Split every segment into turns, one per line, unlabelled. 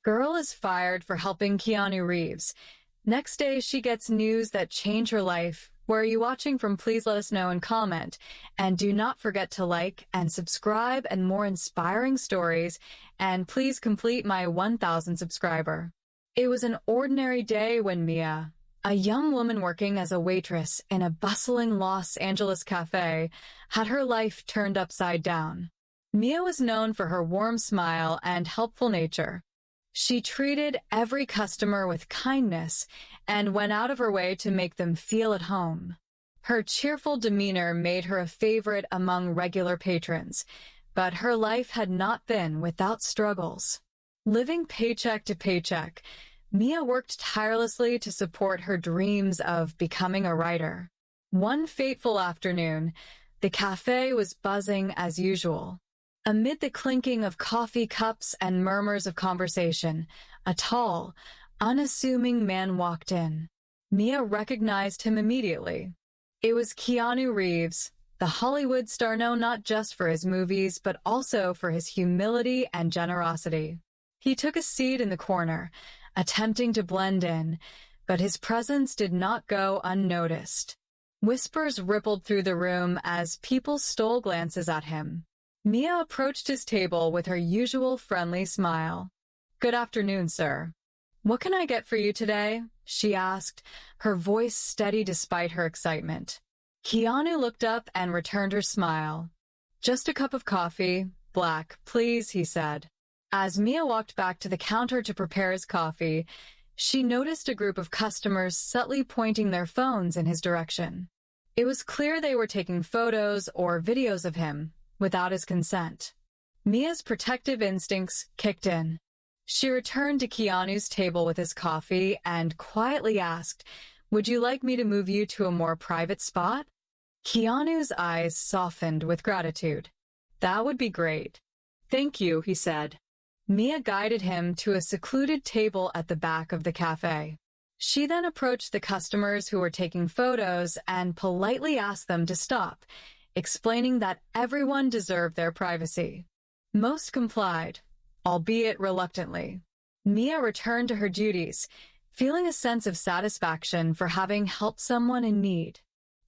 Girl is fired for helping Keanu Reeves. Next day, she gets news that change her life. Where are you watching from? Please let us know and comment. And do not forget to like and subscribe and more inspiring stories. And please complete my 1,000 subscriber. It was an ordinary day when Mia, a young woman working as a waitress in a bustling Los Angeles cafe, had her life turned upside down. Mia was known for her warm smile and helpful nature. She treated every customer with kindness and went out of her way to make them feel at home. Her cheerful demeanor made her a favorite among regular patrons, but her life had not been without struggles. Living paycheck to paycheck, Mia worked tirelessly to support her dreams of becoming a writer. One fateful afternoon, the cafe was buzzing as usual. Amid the clinking of coffee cups and murmurs of conversation, a tall, unassuming man walked in. Mia recognized him immediately. It was Keanu Reeves, the Hollywood star known not just for his movies but also for his humility and generosity. He took a seat in the corner, attempting to blend in, but his presence did not go unnoticed. Whispers rippled through the room as people stole glances at him. Mia approached his table with her usual friendly smile. "Good afternoon, sir. What can I get for you today?" she asked, her voice steady despite her excitement. Keanu looked up and returned her smile. "Just a cup of coffee, black, please," he said. As Mia walked back to the counter to prepare his coffee, she noticed a group of customers subtly pointing their phones in his direction. It was clear they were taking photos or videos of him without his consent. Mia's protective instincts kicked in. She returned to Keanu's table with his coffee and quietly asked, "Would you like me to move you to a more private spot?" Keanu's eyes softened with gratitude. "That would be great." "Thank you," he said. Mia guided him to a secluded table at the back of the cafe. She then approached the customers who were taking photos and politely asked them to stop, explaining that everyone deserved their privacy. Most complied, albeit reluctantly. Mia returned to her duties, feeling a sense of satisfaction for having helped someone in need.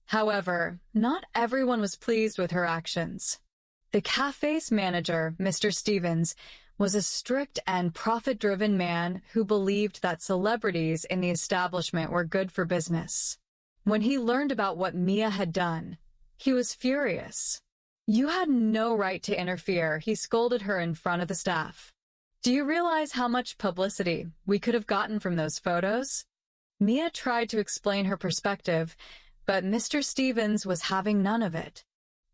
However, not everyone was pleased with her actions. The cafe's manager, Mr. Stevens, was a strict and profit-driven man who believed that celebrities in the establishment were good for business. When he learned about what Mia had done, he was furious. "You had no right to interfere," he scolded her in front of the staff. "Do you realize how much publicity we could have gotten from those photos?" Mia tried to explain her perspective, but Mr. Stevens was having none of it.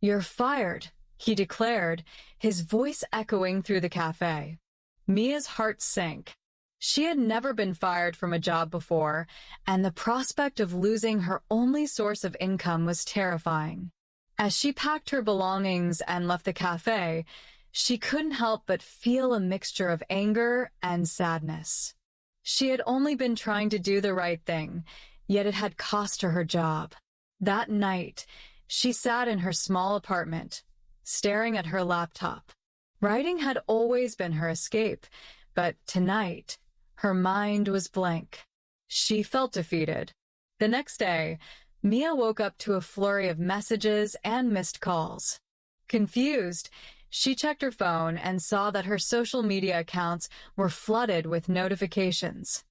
"You're fired," he declared, his voice echoing through the cafe. Mia's heart sank. She had never been fired from a job before, and the prospect of losing her only source of income was terrifying. As she packed her belongings and left the cafe, she couldn't help but feel a mixture of anger and sadness. She had only been trying to do the right thing, yet it had cost her her job. That night, she sat in her small apartment, staring at her laptop. Writing had always been her escape, but tonight, her mind was blank. She felt defeated. The next day, Mia woke up to a flurry of messages and missed calls. Confused, she checked her phone and saw that her social media accounts were flooded with notifications.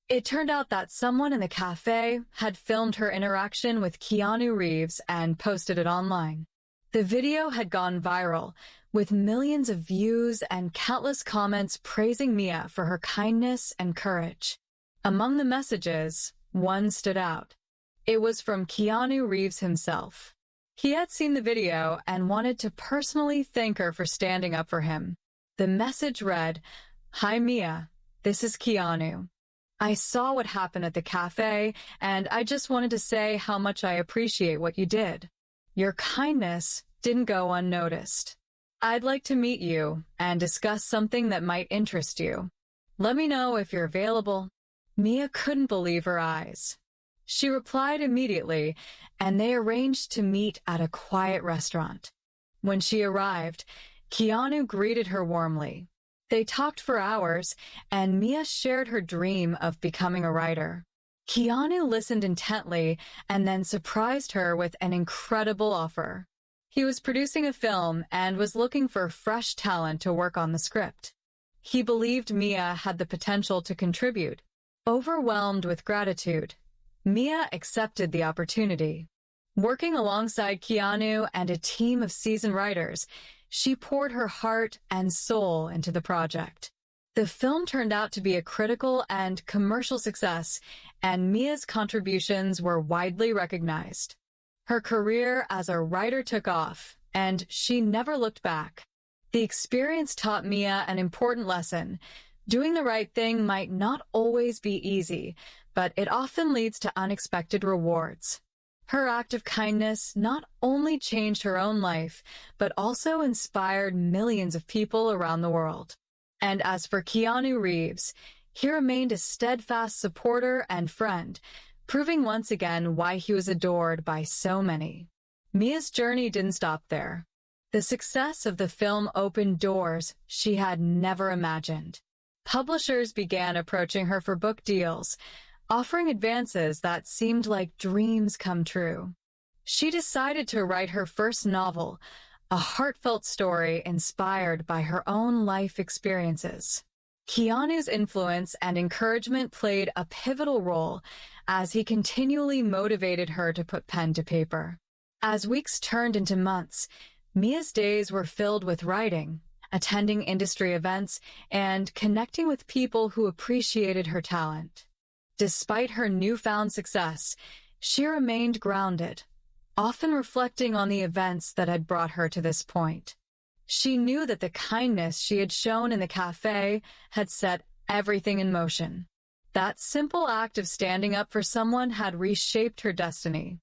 It turned out that someone in the cafe had filmed her interaction with Keanu Reeves and posted it online. The video had gone viral, with millions of views and countless comments praising Mia for her kindness and courage. Among the messages, one stood out. It was from Keanu Reeves himself. He had seen the video and wanted to personally thank her for standing up for him. The message read, "Hi Mia, this is Keanu. I saw what happened at the cafe, and I just wanted to say how much I appreciate what you did. Your kindness didn't go unnoticed. I'd like to meet you and discuss something that might interest you. Let me know if you're available." Mia couldn't believe her eyes. She replied immediately, and they arranged to meet at a quiet restaurant. When she arrived, Keanu greeted her warmly. They talked for hours, and Mia shared her dream of becoming a writer. Keanu listened intently and then surprised her with an incredible offer. He was producing a film and was looking for fresh talent to work on the script. He believed Mia had the potential to contribute. Overwhelmed with gratitude, Mia accepted the opportunity. Working alongside Keanu and a team of seasoned writers, she poured her heart and soul into the project. The film turned out to be a critical and commercial success, and Mia's contributions were widely recognized. Her career as a writer took off, and she never looked back. The experience taught Mia an important lesson. Doing the right thing might not always be easy, but it often leads to unexpected rewards. Her act of kindness not only changed her own life, but also inspired millions of people around the world. And as for Keanu Reeves, he remained a steadfast supporter and friend, proving once again why he was adored by so many. Mia's journey didn't stop there. The success of the film opened doors she had never imagined. Publishers began approaching her for book deals, offering advances that seemed like dreams come true. She decided to write her first novel, a heartfelt story inspired by her own life experiences. Keanu's influence and encouragement played a pivotal role as he continually motivated her to put pen to paper. As weeks turned into months, Mia's days were filled with writing, attending industry events, and connecting with people who appreciated her talent. Despite her newfound success, she remained grounded, often reflecting on the events that had brought her to this point. She knew that the kindness she had shown in the cafe had set everything in motion. That simple act of standing up for someone had reshaped her destiny.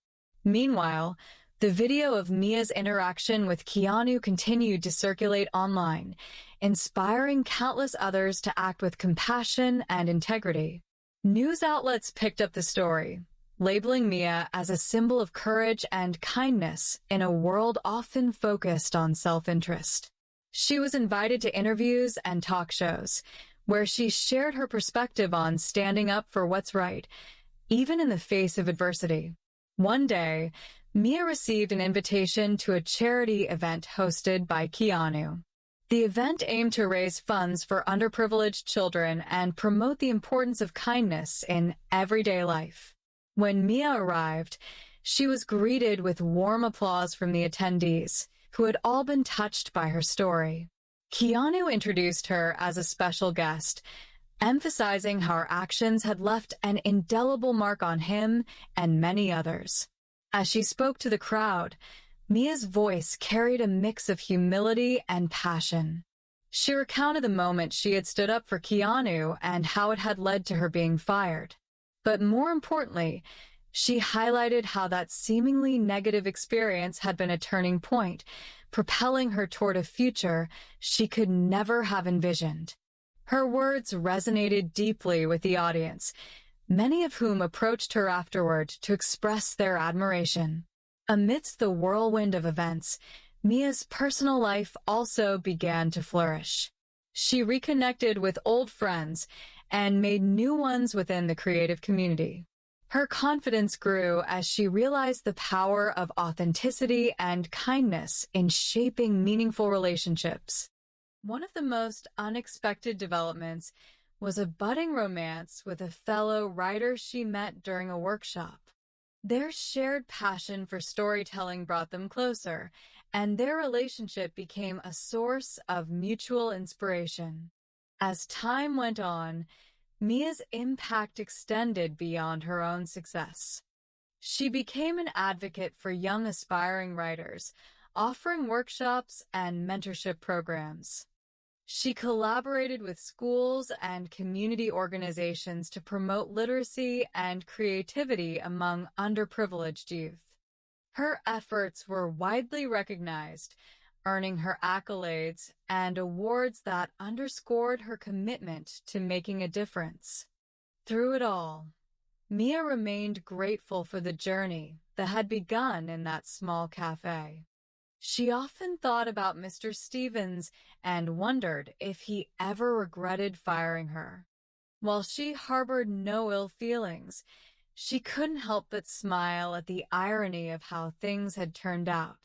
Meanwhile, the video of Mia's interaction with Keanu continued to circulate online, inspiring countless others to act with compassion and integrity. News outlets picked up the story, labeling Mia as a symbol of courage and kindness in a world often focused on self-interest. She was invited to interviews and talk shows, where she shared her perspective on standing up for what's right, even in the face of adversity. One day, Mia received an invitation to a charity event hosted by Keanu. The event aimed to raise funds for underprivileged children and promote the importance of kindness in everyday life. When Mia arrived, she was greeted with warm applause from the attendees, who had all been touched by her story. Keanu introduced her as a special guest, emphasizing how her actions had left an indelible mark on him and many others. As she spoke to the crowd, Mia's voice carried a mix of humility and passion. She recounted the moment she had stood up for Keanu and how it had led to her being fired. But more importantly, she highlighted how that seemingly negative experience had been a turning point, propelling her toward a future she could never have envisioned. Her words resonated deeply with the audience, many of whom approached her afterward to express their admiration. Amidst the whirlwind of events, Mia's personal life also began to flourish. She reconnected with old friends and made new ones within the creative community. Her confidence grew as she realized the power of authenticity and kindness in shaping meaningful relationships. One of the most unexpected developments was a budding romance with a fellow writer she met during a workshop. Their shared passion for storytelling brought them closer, and their relationship became a source of mutual inspiration. As time went on, Mia's impact extended beyond her own success. She became an advocate for young aspiring writers, offering workshops and mentorship programs. She collaborated with schools and community organizations to promote literacy and creativity among underprivileged youth. Her efforts were widely recognized, earning her accolades and awards that underscored her commitment to making a difference. Through it all, Mia remained grateful for the journey that had begun in that small cafe. She often thought about Mr. Stevens and wondered if he ever regretted firing her. While she harbored no ill feelings, she couldn't help but smile at the irony of how things had turned out.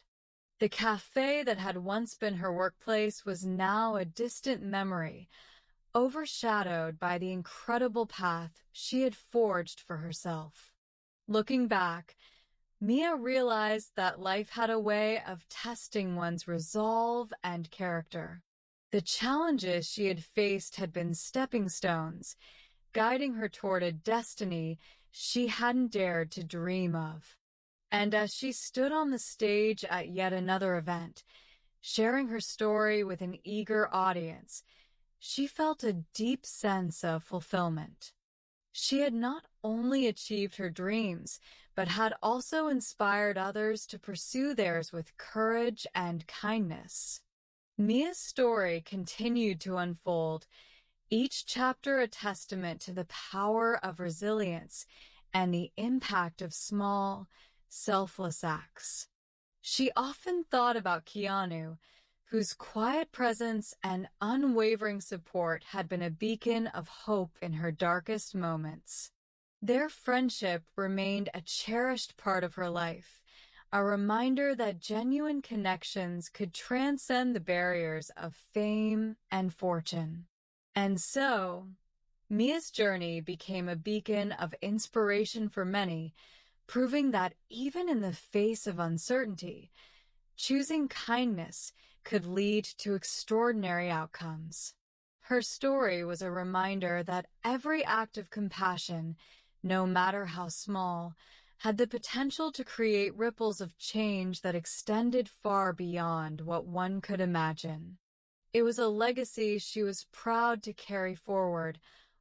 The cafe that had once been her workplace was now a distant memory, overshadowed by the incredible path she had forged for herself. Looking back, Mia realized that life had a way of testing one's resolve and character. The challenges she had faced had been stepping stones, guiding her toward a destiny she hadn't dared to dream of. And as she stood on the stage at yet another event, sharing her story with an eager audience, she felt a deep sense of fulfillment. She had not only achieved her dreams, but had also inspired others to pursue theirs with courage and kindness. Mia's story continued to unfold, each chapter a testament to the power of resilience and the impact of small, selfless acts. She often thought about Keanu, whose quiet presence and unwavering support had been a beacon of hope in her darkest moments. Their friendship remained a cherished part of her life, a reminder that genuine connections could transcend the barriers of fame and fortune. And so, Mia's journey became a beacon of inspiration for many, proving that even in the face of uncertainty, choosing kindness could lead to extraordinary outcomes. Her story was a reminder that every act of compassion, no matter how small, had the potential to create ripples of change that extended far beyond what one could imagine. It was a legacy she was proud to carry forward,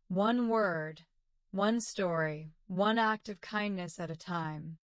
one word, one story, one act of kindness at a time.